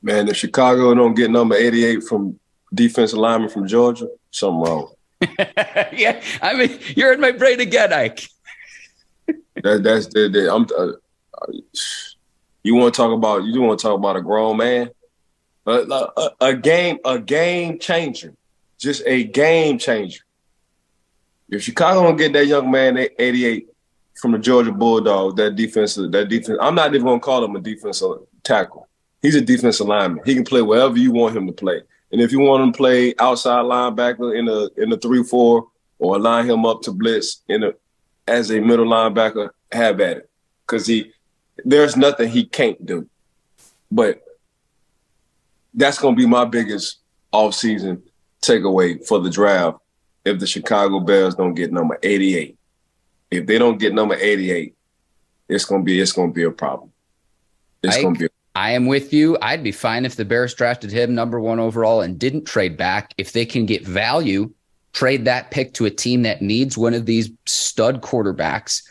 Man, if Chicago don't get number 88 from defensive lineman from Georgia, something wrong. Yeah, I mean, you're in my brain again, Ike. That's you want to talk about a grown man, a game changer, just a game changer. If Chicago don't get that young man 88 from the Georgia Bulldogs, that defense, I'm not even gonna call him a defensive tackle. He's a defensive lineman. He can play wherever you want him to play. And if you want him to play outside linebacker in the 3-4 or line him up to blitz as a middle linebacker, have at it. Because there's nothing he can't do. But that's going to be my biggest offseason takeaway for the draft if the Chicago Bears don't get number 88. If they don't get number 88, it's going to be a problem. I am with you. I'd be fine if the Bears drafted him number 1 overall and didn't trade back. If they can get value, trade that pick to a team that needs one of these stud quarterbacks,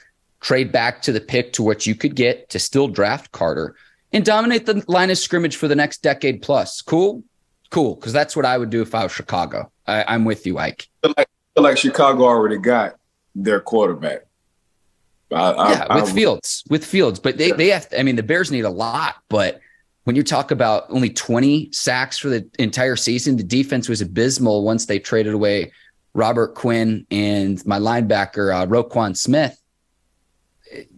trade back to the pick to what you could get to still draft Carter and dominate the line of scrimmage for the next decade plus. Cool. Because that's what I would do if I was Chicago. I'm with you, Ike. I feel like Chicago already got their quarterback. With Fields, but they have to, I mean, the Bears need a lot, but when you talk about only 20 sacks for the entire season, the defense was abysmal once they traded away Robert Quinn and my linebacker, Roquan Smith.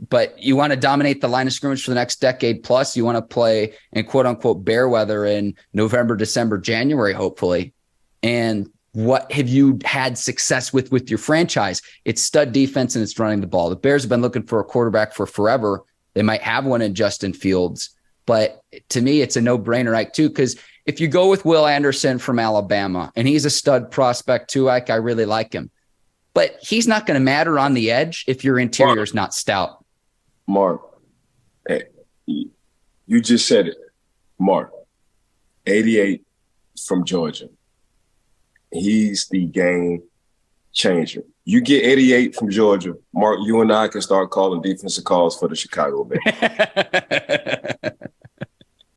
But you want to dominate the line of scrimmage for the next decade plus. You want to play in quote unquote bear weather in November, December, January, hopefully. And what have you had success with your franchise? It's stud defense and it's running the ball. The Bears have been looking for a quarterback for forever. They might have one in Justin Fields, but to me, it's a no-brainer, Ike, too, because if you go with Will Anderson from Alabama, and he's a stud prospect too, Ike, I really like him, but he's not going to matter on the edge if your interior is not stout. Mark, hey, you just said it. Mark, 88 from Georgia. He's the game changer. You get 88 from Georgia, Mark, you and I can start calling defensive calls for the Chicago Bears.